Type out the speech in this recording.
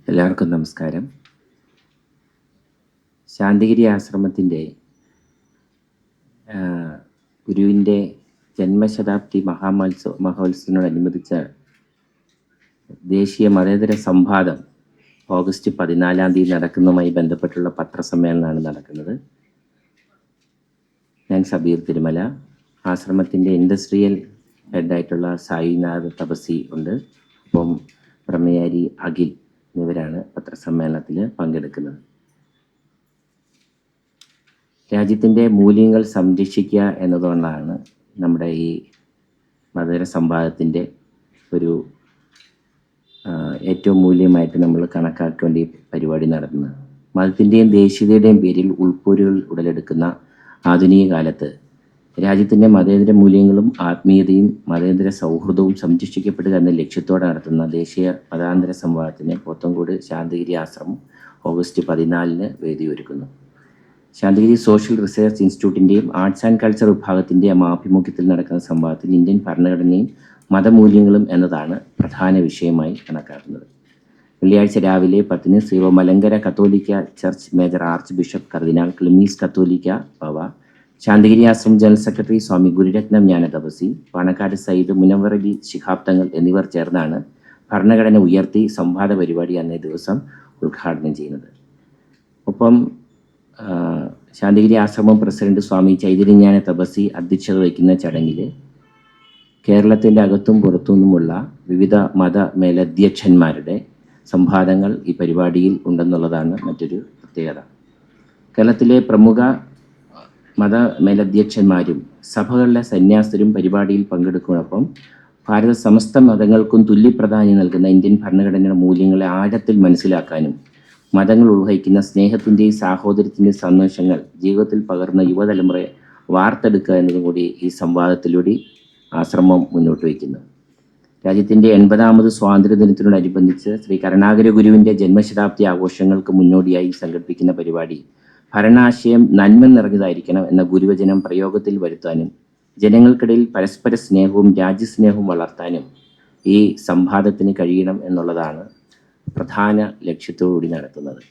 എല്ലാവർക്കും നമസ്കാരം. ശാന്തിഗിരി ആശ്രമത്തിൻ്റെ ഗുരുവിൻ്റെ ജന്മശതാബ്ദി മഹോത്സവത്തിനോടനുബന്ധിച്ച് ദേശീയ മതേതര സംവാദം ഓഗസ്റ്റ് 14 നടക്കുന്നതുമായി ബന്ധപ്പെട്ടുള്ള പത്രസമ്മേളനമാണ് നടക്കുന്നത്. ഞാൻ സബീർ തിരുമല, ആശ്രമത്തിൻ്റെ ഇൻഡസ്ട്രിയൽ ഹെഡായിട്ടുള്ള സായിനാഥ് തപസി ഉണ്ട്, അപ്പം ബ്രഹ്മയാരി അഖിൽ എന്നിവരാണ് പത്രസമ്മേളനത്തിൽ പങ്കെടുക്കുന്നത്. രാജ്യത്തിൻ്റെ മൂല്യങ്ങൾ സംരക്ഷിക്കുക എന്നതുകൊണ്ടാണ് നമ്മുടെ ഈ മതേതര സംവാദത്തിൻ്റെ ഒരു ഏറ്റവും മൂല്യമായിട്ട് നമ്മൾ കണക്കാക്കേണ്ട ഈ പരിപാടി നടത്തുന്നത്. മതത്തിൻ്റെയും ദേശീയതയുടെയും പേരിൽ ഉൾപ്പോരുകൾ ഉടലെടുക്കുന്ന ആധുനിക കാലത്ത് രാജ്യത്തിൻ്റെ മതേതര മൂല്യങ്ങളും ആത്മീയതയും മതേതര സൗഹൃദവും സംരക്ഷിക്കപ്പെടുക എന്ന ലക്ഷ്യത്തോടെ നടത്തുന്ന ദേശീയ മതാന്തര സംവാദത്തിന് പോത്തൻകോട് ശാന്തിഗിരി ആശ്രമം ഓഗസ്റ്റ് 14 വേദിയൊരുക്കുന്നു. ശാന്തിഗിരി സോഷ്യൽ റിസർച്ച് ഇൻസ്റ്റിറ്റ്യൂട്ടിൻ്റെയും ആർട്സ് ആൻഡ് കൾച്ചർ വിഭാഗത്തിൻ്റെയും ആഭിമുഖ്യത്തിൽ നടക്കുന്ന സംവാദത്തിൽ ഇന്ത്യൻ ഭരണഘടനയും മതമൂല്യങ്ങളും എന്നതാണ് പ്രധാന വിഷയമായി കണക്കാക്കുന്നത്. വെള്ളിയാഴ്ച രാവിലെ 10 ശ്രീ മലങ്കര കത്തോലിക്ക ചർച്ച് മേജർ ആർച്ച് ബിഷപ്പ് കർദിനാൾ ക്ലിമീസ് കത്തോലിക്ക ബാവ, ശാന്തിഗിരി ആശ്രമം ജനറൽ സെക്രട്ടറി സ്വാമി ഗുരുരത്നം ജ്ഞാന തപസി, പാണക്കാട് സയ്യിദ് മുനവ്വർ അലി ശിഹാബ് തങ്ങൾ എന്നിവർ ചേർന്നാണ് ഭരണഘടന ഉയർത്തി സംവാദ പരിപാടി അന്നേ ദിവസം ഉദ്ഘാടനം ചെയ്യുന്നത്. ഒപ്പം ശാന്തിഗിരി ആശ്രമം പ്രസിഡന്റ് സ്വാമി ചൈതന്യജ്ഞാന തപസി അധ്യക്ഷത വഹിക്കുന്ന ചടങ്ങിൽ കേരളത്തിൻ്റെ അകത്തും പുറത്തുനിന്നുമുള്ള വിവിധ മത മേലധ്യക്ഷന്മാരുടെ സംവാദങ്ങൾ ഈ പരിപാടിയിൽ ഉണ്ടെന്നുള്ളതാണ് മറ്റൊരു പ്രത്യേകത. കേരളത്തിലെ പ്രമുഖ മത മേലധ്യക്ഷന്മാരും സഭകളിലെ സന്യാസിതരും പരിപാടിയിൽ പങ്കെടുക്കുന്നതോടൊപ്പം ഭാരത സമസ്ത മതങ്ങൾക്കും തുല്യപ്രാധാന്യം നൽകുന്ന ഇന്ത്യൻ ഭരണഘടനയുടെ മൂല്യങ്ങളെ ആഴത്തിൽ മനസ്സിലാക്കാനും മതങ്ങൾ ഉൾവഹിക്കുന്ന സ്നേഹത്തിൻ്റെയും സാഹോദര്യത്തിൻ്റെയും സന്ദേശങ്ങൾ ജീവിതത്തിൽ പകർന്ന യുവതലമുറയെ വാർത്തെടുക്കുക എന്നതും കൂടി ഈ സംവാദത്തിലൂടെ ആശ്രമം മുന്നോട്ട് വയ്ക്കുന്നു. രാജ്യത്തിൻ്റെ 80ാമത് സ്വാതന്ത്ര്യദിനത്തിനോടനുബന്ധിച്ച് ശ്രീ കരുണാകര ഗുരുവിൻ്റെ ജന്മശതാബ്ദി ആഘോഷങ്ങൾക്ക് മുന്നോടിയായി സംഘടിപ്പിക്കുന്ന പരിപാടി ഭരണാശയം നന്മ നിറഞ്ഞതായിരിക്കണം എന്ന ഗുരുവചനം പ്രയോഗത്തിൽ വരുത്താനും ജനങ്ങൾക്കിടയിൽ പരസ്പര സ്നേഹവും രാജ്യസ്നേഹവും വളർത്താനും ഈ സംവാദത്തിന് കഴിയണം എന്നുള്ളതാണ് പ്രധാന ലക്ഷ്യത്തോടുകൂടി നടത്തുന്നത്.